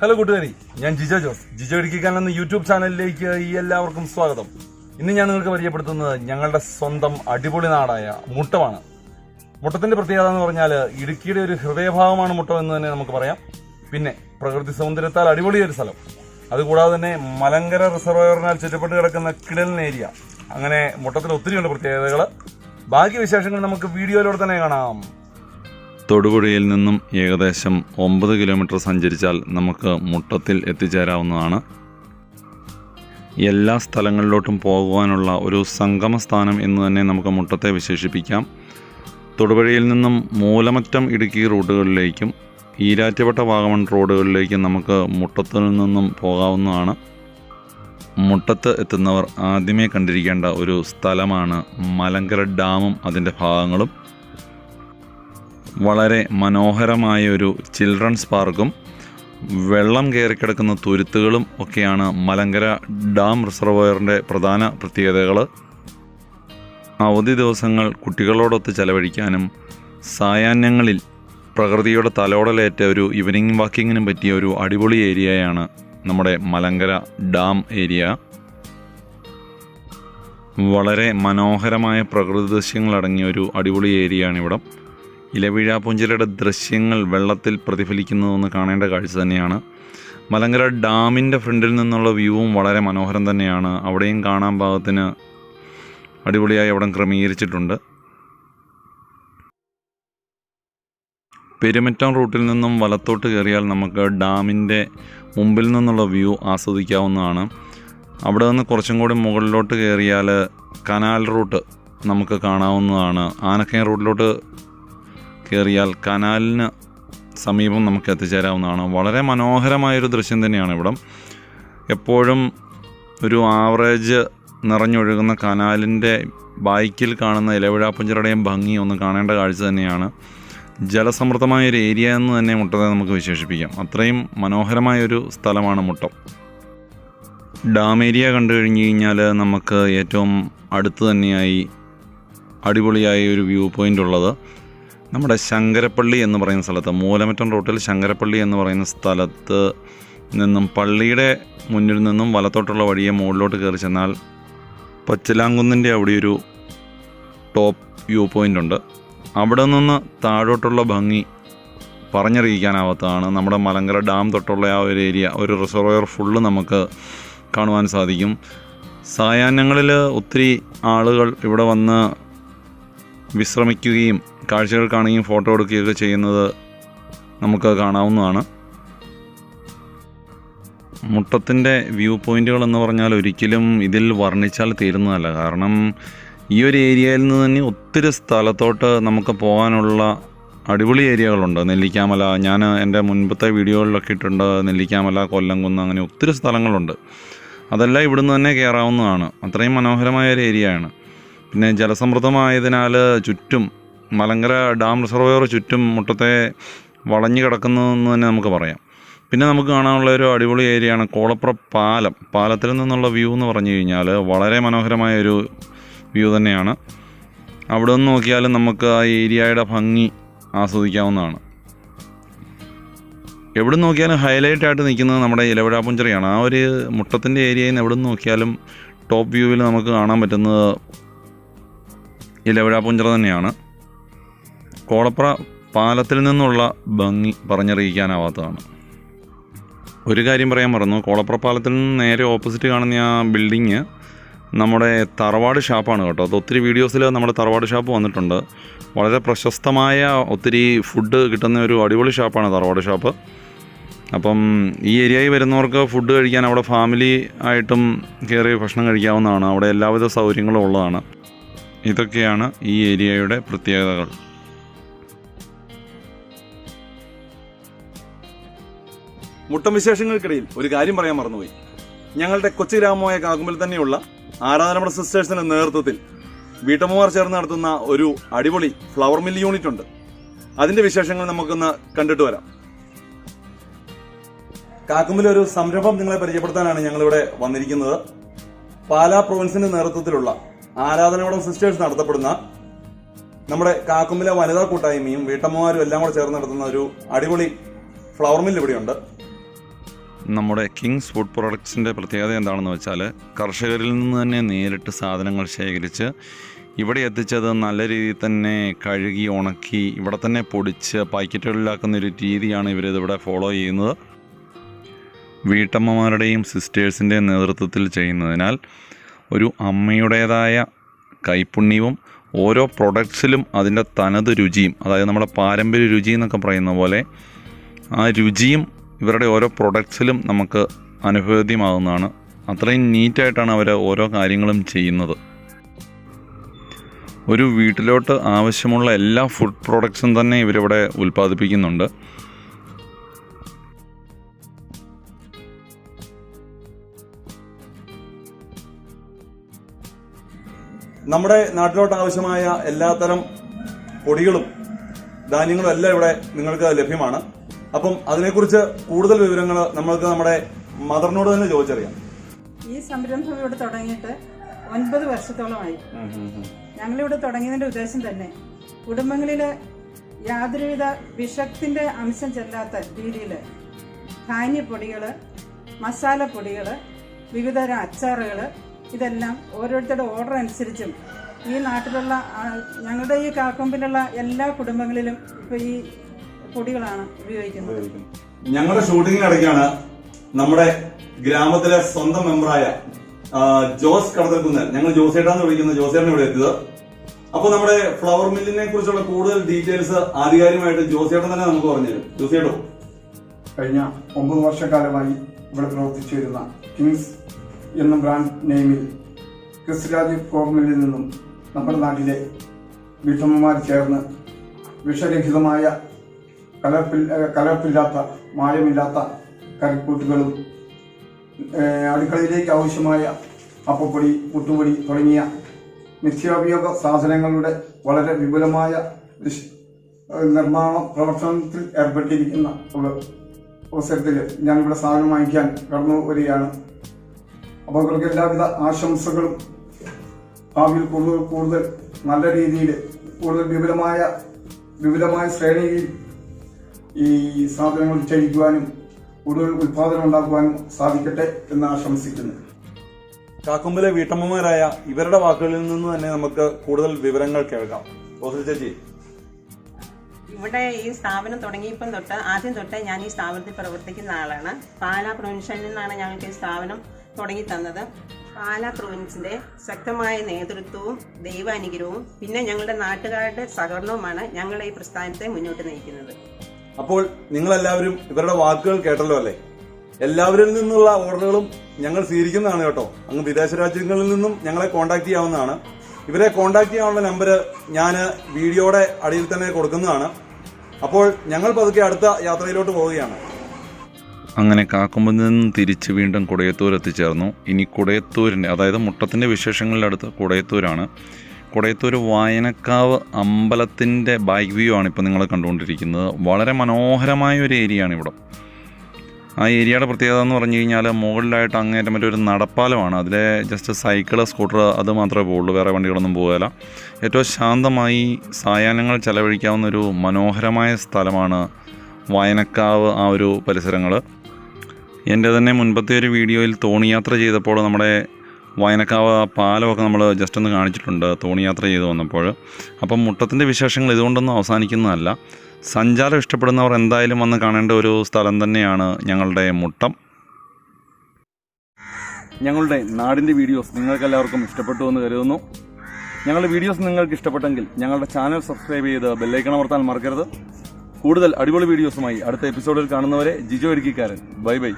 Hello കൂട്ടുകാരി, ഞാൻ ജിജോ ജോസ്. ജിജോ ഇടുക്കി എന്ന യൂട്യൂബ് ചാനലിലേക്ക് എല്ലാവർക്കും സ്വാഗതം. ഇന്ന് ഞാൻ നിങ്ങൾക്ക് പരിചയപ്പെടുത്തുന്നത് ഞങ്ങളുടെ സ്വന്തം അടിപൊളി നാടായ മുട്ടമാണ്. മുട്ടത്തിന്റെ പ്രത്യേകത എന്ന് പറഞ്ഞാൽ ഇടുക്കിയുടെ ഒരു ഹൃദയഭാഗമാണ് മുട്ടം എന്ന് തന്നെ നമുക്ക് പറയാം. പിന്നെ പ്രകൃതി സൗന്ദര്യത്താൽ അടിപൊളിയൊരു സ്ഥലം. അതുകൂടാതെ തന്നെ മലങ്കര റിസർവോയറിനാൽ ചുറ്റപ്പെട്ട് കിടക്കുന്ന കിടലൻ ഏരിയ. അങ്ങനെ മുട്ടത്തിൽ ഒത്തിരിയുണ്ട് പ്രത്യേകതകൾ. ബാക്കി വിശേഷങ്ങൾ നമുക്ക് വീഡിയോയിലൂടെ തന്നെ കാണാം. തൊടുപുഴയിൽ നിന്നും ഏകദേശം 9 കിലോമീറ്റർ സഞ്ചരിച്ചാൽ നമുക്ക് മുട്ടത്തിൽ എത്തിച്ചേരാവുന്നതാണ്. എല്ലാ സ്ഥലങ്ങളിലോട്ടും പോകുവാനുള്ള ഒരു സംഗമസ്ഥാനം എന്ന് തന്നെ നമുക്ക് മുട്ടത്തെ വിശേഷിപ്പിക്കാം. തൊടുപുഴയിൽ നിന്നും മൂലമറ്റം ഇടുക്കി റൂട്ടുകളിലേക്കും ഈരാറ്റുപേട്ട വാഗമൺ റോഡുകളിലേക്കും നമുക്ക് മുട്ടത്തിൽ നിന്നും പോകാവുന്നതാണ്. മുട്ടത്ത് എത്തുന്നവർ ആദ്യമേ കണ്ടിരിക്കേണ്ട ഒരു സ്ഥലമാണ് മലങ്കര ഡാമും അതിൻ്റെ ഭാഗങ്ങളും. വളരെ മനോഹരമായ ഒരു ചിൽഡ്രൻസ് പാർക്കും വെള്ളം കയറിക്കിടക്കുന്ന തുരുത്തുകളും ഒക്കെയാണ് മലങ്കര ഡാം റിസർവോയറിൻ്റെ പ്രധാന പ്രത്യേകതകൾ. അവധി ദിവസങ്ങൾ കുട്ടികളോടൊത്ത് ചെലവഴിക്കാനും സായാഹ്നങ്ങളിൽ പ്രകൃതിയുടെ തലോടലേറ്റ ഒരു ഈവനിങ് വാക്കിങ്ങിനും പറ്റിയ ഒരു അടിപൊളി ഏരിയയാണ് നമ്മുടെ മലങ്കര ഡാം ഏരിയ. വളരെ മനോഹരമായ പ്രകൃതി ദൃശ്യങ്ങളടങ്ങിയ ഒരു അടിപൊളി ഏരിയയാണ് ഇവിടം. ഇലവീഴാപ്പൂഞ്ചിലയുടെ ദൃശ്യങ്ങൾ വെള്ളത്തിൽ പ്രതിഫലിക്കുന്നതൊന്ന് കാണേണ്ട കാഴ്ച തന്നെയാണ്. മലങ്കര ഡാമിൻ്റെ ഫ്രണ്ടിൽ നിന്നുള്ള വ്യൂവും വളരെ മനോഹരം തന്നെയാണ്. അവിടെയും കാണാൻ പാകത്തിന് അടിപൊളിയായി അവിടെ ക്രമീകരിച്ചിട്ടുണ്ട്. പെരുമറ്റം റൂട്ടിൽ നിന്നും വലത്തോട്ട് കയറിയാൽ നമുക്ക് ഡാമിൻ്റെ മുമ്പിൽ നിന്നുള്ള വ്യൂ ആസ്വദിക്കാവുന്നതാണ്. അവിടെ നിന്ന് കുറച്ചും കൂടി മുകളിലോട്ട് കയറിയാൽ കനാൽ റൂട്ട് നമുക്ക് കാണാവുന്നതാണ്. ആനക്കയം റൂട്ടിലോട്ട് കയറിയാൽ കനാലിന് സമീപം നമുക്ക് എത്തിച്ചേരാവുന്നതാണ്. വളരെ മനോഹരമായൊരു ദൃശ്യം തന്നെയാണ് ഇവിടം. എപ്പോഴും ഒരു ആവറേജ് നിറഞ്ഞൊഴുകുന്ന കനാലിൻ്റെ ബാക്കിൽ കാണുന്ന ഇലവിഴാപ്പുഞ്ചിറയുടെയും ഭംഗി ഒന്ന് കാണേണ്ട കാഴ്ച തന്നെയാണ്. ജലസമൃദ്ധമായൊരു ഏരിയ എന്ന് തന്നെ മുട്ടത്തെ നമുക്ക് വിശേഷിപ്പിക്കാം. അത്രയും മനോഹരമായൊരു സ്ഥലമാണ് മുട്ടം. ഡാം ഏരിയ കണ്ടു കഴിഞ്ഞ് കഴിഞ്ഞാൽ നമുക്ക് ഏറ്റവും അടുത്ത് തന്നെയായി അടിപൊളിയായ ഒരു വ്യൂ പോയിൻ്റ് ഉള്ളത് നമ്മുടെ ശങ്കരപ്പള്ളി എന്ന് പറയുന്ന സ്ഥലത്ത്, മൂലമറ്റം റൂട്ടിൽ ശങ്കരപ്പള്ളി എന്ന് പറയുന്ന സ്ഥലത്ത് നിന്നും പള്ളിയുടെ മുന്നിൽ നിന്നും വലത്തോട്ടുള്ള വഴിയെ മുകളിലോട്ട് കയറി ചെന്നാൽ പച്ചിലാങ്കുന്നിൻ്റെ അവിടെ ഒരു ടോപ്പ് വ്യൂ പോയിൻ്റ് ഉണ്ട്. അവിടെ നിന്ന് താഴോട്ടുള്ള ഭംഗി പറഞ്ഞറിയിക്കാനാവാത്തതാണ്. നമ്മുടെ മലങ്കര ഡാം തൊട്ടുള്ള ആ ഒരു ഏരിയ, ഒരു റിസർവോയർ ഫുള്ള് നമുക്ക് കാണുവാൻ സാധിക്കും. സായാഹ്നങ്ങളിൽ ഒത്തിരി ആളുകൾ ഇവിടെ വന്ന് വിശ്രമിക്കുകയും കാഴ്ചകൾ കാണുകയും ഫോട്ടോ എടുക്കുകയൊക്കെ ചെയ്യുന്നത് നമുക്ക് കാണാവുന്നതാണ്. മുട്ടത്തിൻ്റെ വ്യൂ പോയിൻറ്റുകൾ എന്ന് പറഞ്ഞാൽ ഒരിക്കലും ഇതിൽ വർണ്ണിച്ചാൽ തീരുന്നതല്ല. കാരണം ഈ ഒരു ഏരിയയിൽ നിന്ന് തന്നെ ഒത്തിരി സ്ഥലത്തോട്ട് നമുക്ക് പോകാനുള്ള അടിപൊളി ഏരിയകളുണ്ട്. നെല്ലിക്കാമല, ഞാൻ എൻ്റെ മുൻപത്തെ വീഡിയോകളിലൊക്കെ ഇട്ടിട്ടുണ്ട്. നെല്ലിക്കാമല, കൊല്ലംകുന്ന്, അങ്ങനെ ഒത്തിരി സ്ഥലങ്ങളുണ്ട്. അതെല്ലാം ഇവിടുന്ന് തന്നെ കയറാവുന്നതാണ്. അത്രയും മനോഹരമായ ഒരു ഏരിയയാണ്. പിന്നെ ജലസമൃദ്ധമായതിനാൽ ചുറ്റും മലങ്കര ഡാം റിസർവോയർ ചുറ്റും മുട്ടത്തെ വളഞ്ഞു കിടക്കുന്നതെന്ന് തന്നെ നമുക്ക് പറയാം. പിന്നെ നമുക്ക് കാണാനുള്ള ഒരു അടിപൊളി ഏരിയയാണ് കോളപ്ര പാലം. പാലത്തിൽ നിന്നുള്ള വ്യൂ എന്ന് പറഞ്ഞു കഴിഞ്ഞാൽ വളരെ മനോഹരമായൊരു വ്യൂ തന്നെയാണ്. അവിടെ നിന്ന് നോക്കിയാലും നമുക്ക് ആ ഏരിയയുടെ ഭംഗി ആസ്വദിക്കാവുന്നതാണ്. എവിടെ നോക്കിയാലും ഹൈലൈറ്റായിട്ട് നിൽക്കുന്നത് നമ്മുടെ ഇലവിഴാപ്പുഞ്ചിറയാണ്. ആ ഒരു മുട്ടത്തിൻ്റെ ഏരിയയിൽ നിന്ന് എവിടെ നിന്ന് നോക്കിയാലും ടോപ്പ് വ്യൂവിൽ നമുക്ക് കാണാൻ പറ്റുന്നത് ഇലവിഴാപ്പുഞ്ചിറ തന്നെയാണ്. കോളപ്ര പാലത്തിൽ നിന്നുള്ള ഭംഗി പറഞ്ഞറിയിക്കാനാവാത്തതാണ്. ഒരു കാര്യം പറയാൻ മറന്നു, കോളപ്ര പാലത്തിൽ നിന്ന് നേരെ ഓപ്പോസിറ്റ് കാണുന്ന ആ ബിൽഡിങ് നമ്മുടെ തറവാട് ഷാപ്പാണ് കേട്ടോ. അത് ഒത്തിരി വീഡിയോസിൽ നമ്മുടെ തറവാട് ഷാപ്പ് വന്നിട്ടുണ്ട്. വളരെ പ്രശസ്തമായ ഒത്തിരി ഫുഡ് കിട്ടുന്ന ഒരു അടിപൊളി ഷാപ്പാണ് തറവാട് ഷാപ്പ്. അപ്പം ഈ ഏരിയയിൽ വരുന്നവർക്ക് ഫുഡ് കഴിക്കാൻ അവിടെ ഫാമിലി ആയിട്ടും കയറി ഭക്ഷണം കഴിക്കാവുന്നതാണ്. അവിടെ എല്ലാവിധ സൗകര്യങ്ങളും ഉള്ളതാണ്. ഇതൊക്കെയാണ് ഈ ഏരിയയുടെ പ്രത്യേകതകൾ. മുട്ടം വിശേഷങ്ങൾക്കിടയിൽ ഒരു കാര്യം പറയാൻ മറന്നുപോയി. ഞങ്ങളുടെ കൊച്ചു ഗ്രാമമായ കാക്കുമ്പിൽ തന്നെയുള്ള ആരാധനമഠ സിസ്റ്റേഴ്സിന്റെ നേതൃത്വത്തിൽ വീട്ടമ്മമാർ ചേർന്ന് നടത്തുന്ന ഒരു അടിപൊളി ഫ്ലവർ മിൽ യൂണിറ്റ് ഉണ്ട്. അതിന്റെ വിശേഷങ്ങൾ നമുക്കൊന്ന് കണ്ടിട്ട് വരാം. കാക്കുമ്പിൽ ഒരു സംരംഭം നിങ്ങളെ പരിചയപ്പെടുത്താനാണ് ഞങ്ങളിവിടെ വന്നിരിക്കുന്നത്. പാലാ പ്രൊവിൻസിന്റെ നേതൃത്വത്തിലുള്ള ആരാധനമഠം സിസ്റ്റേഴ്സ് നടത്തപ്പെടുന്ന നമ്മുടെ കാക്കുമ്പിലെ വനിതാ കൂട്ടായ്മയും വീട്ടമ്മമാരും എല്ലാം കൂടെ ചേർന്ന് നടത്തുന്ന ഒരു അടിപൊളി ഫ്ലവർ മിൽ ഇവിടെയുണ്ട്. നമ്മുടെ കിങ്സ് ഫുഡ് പ്രൊഡക്ട്സിൻ്റെ പ്രത്യേകത എന്താണെന്ന് വെച്ചാൽ കർഷകരിൽ നിന്ന് തന്നെ നേരിട്ട് സാധനങ്ങൾ ശേഖരിച്ച് ഇവിടെ എത്തിച്ചത് നല്ല രീതിയിൽ തന്നെ കഴുകി ഉണക്കി ഇവിടെ തന്നെ പൊടിച്ച് പാക്കറ്റുകളിലാക്കുന്ന ഒരു രീതിയാണ് ഇവരിതിവിടെ ഫോളോ ചെയ്യുന്നത്. വീട്ടമ്മമാരുടെയും സിസ്റ്റേഴ്സിൻ്റെയും നേതൃത്വത്തിൽ ചെയ്യുന്നതിനാൽ ഒരു അമ്മയുടേതായ കൈപ്പുണ്യവും ഓരോ പ്രൊഡക്ട്സിലും അതിൻ്റെ തനത് രുചിയും, അതായത് നമ്മുടെ പാരമ്പര്യ രുചി എന്നൊക്കെ പറയുന്ന പോലെ ആ രുചിയും ഇവരുടെ ഓരോ പ്രൊഡക്ട്സിലും നമുക്ക് അനുഭവേദ്യമാകുന്നതാണ്. അത്രയും നീറ്റായിട്ടാണ് അവർ ഓരോ കാര്യങ്ങളും ചെയ്യുന്നത്. ഒരു വീട്ടിലോട്ട് ആവശ്യമുള്ള എല്ലാ ഫുഡ് പ്രോഡക്ട്സും തന്നെ ഇവരിവിടെ ഉൽപ്പാദിപ്പിക്കുന്നുണ്ട്. നമ്മുടെ നാട്ടിലോട്ട് ആവശ്യമായ എല്ലാത്തരം പൊടികളും ധാന്യങ്ങളും എല്ലാം ഇവിടെ നിങ്ങൾക്ക് ലഭ്യമാണ്. അപ്പം അതിനെക്കുറിച്ച് കൂടുതൽ വിവരങ്ങൾ നമ്മൾക്ക് നമ്മുടെ മദറിനോട് തന്നെ ചോദിച്ചറിയാം. ഈ സംരംഭം ഇവിടെ തുടങ്ങിയിട്ട് 9 വർഷത്തോളമായി. ഞങ്ങളിവിടെ തുടങ്ങിയതിന്റെ ഉദ്ദേശം തന്നെ കുടുംബങ്ങളിൽ യാതൊരുവിധ വിഷത്തിന്റെ അംശം ചെല്ലാത്ത രീതിയിൽ ധാന്യപ്പൊടികൾ, മസാലപ്പൊടികൾ, വിവിധതരം അച്ചാറുകൾ ഇതെല്ലാം ഓരോരുത്തരുടെ ഓർഡർ അനുസരിച്ചും ഈ നാട്ടിലുള്ള ഞങ്ങളുടെ ഈ കാക്കൊമ്പിലുള്ള എല്ലാ കുടുംബങ്ങളിലും ഇപ്പോൾ ഈ പൊടികളാണ് ഉപയോഗിക്കുന്നത്. ഞങ്ങളുടെ ഷൂട്ടിങ്ങിനിടയ്ക്കാണ് നമ്മുടെ ഗ്രാമത്തിലെ സ്വന്തം മെമ്പറായ ജോസ് കടത്തൽക്കുന്നൽ, ഞങ്ങൾ ജോസേട്ടാന്ന് വിളിക്കുന്ന ജോസേട്ടൻ ഇവിടെ എത്തിയത്. അപ്പൊ നമ്മുടെ ഫ്ലവർ മില്ലിനെ കുറിച്ചുള്ള കൂടുതൽ ഡീറ്റെയിൽസ് ആധികാരികമായിട്ട് ജോസേട്ടൻ തന്നെ നമുക്ക് പറഞ്ഞുതരും. ജോസേട്ടോ, കഴിഞ്ഞ 9 വർഷക്കാലമായി ഇവിടെ പ്രവർത്തിച്ചു വരുന്ന കിങ്സ് എന്ന ബ്രാൻഡ് നെയിമിൽ ക്രിസ്തുരാജ് കോർമിലിൽ നിന്നും നമ്മുടെ നാട്ടിലെ വീട്ടമ്മമാർ ചേർന്ന് വിഷരഹിതമായ കലർപ്പില്ലാത്ത മായമില്ലാത്ത കറിക്കൂട്ടുകളും അടുക്കളയിലേക്ക് ആവശ്യമായ അപ്പപ്പൊടി, പുട്ടുപൊടി തുടങ്ങിയ നിത്യോപയോഗ സാധനങ്ങളുടെ വളരെ വിപുലമായ നിർമ്മാണ പ്രവർത്തനത്തിൽ ഏർപ്പെട്ടിരിക്കുന്ന അവസരത്തിൽ ഞാനിവിടെ സാധനം വാങ്ങിക്കാൻ കടന്നു വരികയാണ്. അപ്പോൾ അവർക്ക് എല്ലാവിധ ആശംസകളും ഭാവിയിൽ കൂടുതൽ നല്ല രീതിയിൽ കൂടുതൽ വിപുലമായ ശ്രേണിയിൽ ഈ സാധനങ്ങൾ വിറ്റഴിക്കുവാനും കൂടുതൽ ഉൽപാദനം ഉണ്ടാക്കുവാനും സാധിക്കട്ടെ എന്ന് ആശംസിക്കുന്നു. കാക്കൊമ്പിലെ വീട്ടമ്മമാരായ ഇവരുടെ വാക്കുകളിൽ നിന്ന് തന്നെ നമുക്ക് കൂടുതൽ വിവരങ്ങൾ കേൾക്കാം. ചേച്ചി, ഇവിടെ ഈ സ്ഥാപനം തുടങ്ങിയപ്പം ആദ്യം തൊട്ട് ഞാൻ ഈ സ്ഥാപനത്തിൽ പ്രവർത്തിക്കുന്ന ആളാണ്. പാലാ പ്രൊവിൻഷ്യനിൽ നിന്നാണ് ഞങ്ങൾക്ക് ഈ സ്ഥാപനം തുടങ്ങി തന്നത്. പാലാ പ്രൊവിൻസിന്റെ ശക്തമായ നേതൃത്വവും ദൈവാനുഗ്രഹവും പിന്നെ ഞങ്ങളുടെ നാട്ടുകാരുടെ സഹകരണവുമാണ് ഞങ്ങളെ ഈ പ്രസ്ഥാനത്തെ മുന്നോട്ട് നയിക്കുന്നത്. അപ്പോൾ നിങ്ങളെല്ലാവരും ഇവരുടെ വാക്കുകൾ കേട്ടല്ലോ അല്ലേ? എല്ലാവരിൽ നിന്നുള്ള ഓർഡറുകളും ഞങ്ങൾ സ്വീകരിക്കുന്നതാണ് കേട്ടോ. അങ്ങ് വിദേശ രാജ്യങ്ങളിൽ നിന്നും ഞങ്ങളെ കോൺടാക്ട് ചെയ്യാവുന്നതാണ്. ഇവരെ കോൺടാക്ട് ചെയ്യാനുള്ള നമ്പർ ഞാൻ വീഡിയോയുടെ അടിയിൽ തന്നെ കൊടുക്കുന്നതാണ്. അപ്പോൾ ഞങ്ങൾ പതുക്കെ അടുത്ത യാത്രയിലോട്ട് പോവുകയാണ്. അങ്ങനെ കാക്കുമ്പിൽ നിന്ന് തിരിച്ച് വീണ്ടും കുടയത്തൂർ എത്തിച്ചേർന്നു. ഇനി കുടയത്തൂരിൻ്റെ, അതായത് മുട്ടത്തിൻ്റെ വിശേഷങ്ങളിലടുത്ത് കുടയത്തൂരാണ്. കുടയത്തൂർ വായനക്കാവ് അമ്പലത്തിൻ്റെ ബാക്ക് വ്യൂ ആണ് ഇപ്പോൾ നിങ്ങൾ കണ്ടുകൊണ്ടിരിക്കുന്നത്. വളരെ മനോഹരമായ ഒരു ഏരിയയാണ് ഇവിടെ. ആ ഏരിയയുടെ പ്രത്യേകത എന്ന് പറഞ്ഞു കഴിഞ്ഞാൽ മുകളിലായിട്ട് അങ്ങേറ്റം മറ്റൊരു നടപ്പാലമാണ്. അതിലെ ജസ്റ്റ് സൈക്കിള്, സ്കൂട്ടർ അത് മാത്രമേ പോകുള്ളൂ, വേറെ വണ്ടികളൊന്നും പോകുകയില്ല. ഏറ്റവും ശാന്തമായി സായാഹ്നങ്ങൾ ചെലവഴിക്കാവുന്ന ഒരു മനോഹരമായ സ്ഥലമാണ് വായനക്കാവ്. ആ ഒരു പരിസരങ്ങൾ എൻ്റെ തന്നെ മുൻപത്തെ ഒരു വീഡിയോയിൽ തോണിയാത്ര ചെയ്തപ്പോൾ നമ്മുടെ വായനക്കാവ് പാലമൊക്കെ നമ്മൾ ജസ്റ്റ് ഒന്ന് കാണിച്ചിട്ടുണ്ട് തോണിയാത്ര ചെയ്ത് വന്നപ്പോൾ. അപ്പം മുട്ടത്തിൻ്റെ വിശേഷങ്ങൾ ഇതുകൊണ്ടൊന്നും അവസാനിക്കുന്നതല്ല. സഞ്ചാരം ഇഷ്ടപ്പെടുന്നവർ എന്തായാലും വന്ന് കാണേണ്ട ഒരു സ്ഥലം തന്നെയാണ് ഞങ്ങളുടെ മുട്ടം. ഞങ്ങളുടെ നാടിൻ്റെ വീഡിയോസ് നിങ്ങൾക്കെല്ലാവർക്കും ഇഷ്ടപ്പെട്ടു എന്ന് കരുതുന്നു. ഞങ്ങളുടെ വീഡിയോസ് നിങ്ങൾക്ക് ഇഷ്ടപ്പെട്ടെങ്കിൽ ഞങ്ങളുടെ ചാനൽ സബ്സ്ക്രൈബ് ചെയ്ത് ബെല്ലൈക്കൺ അമർത്താൻ മറക്കരുത്. കൂടുതൽ അടിപൊളി വീഡിയോസുമായി അടുത്ത എപ്പിസോഡിൽ കാണുന്നവരെ ജിജോ ഇടുക്കിക്കാരൻ. Bye bye.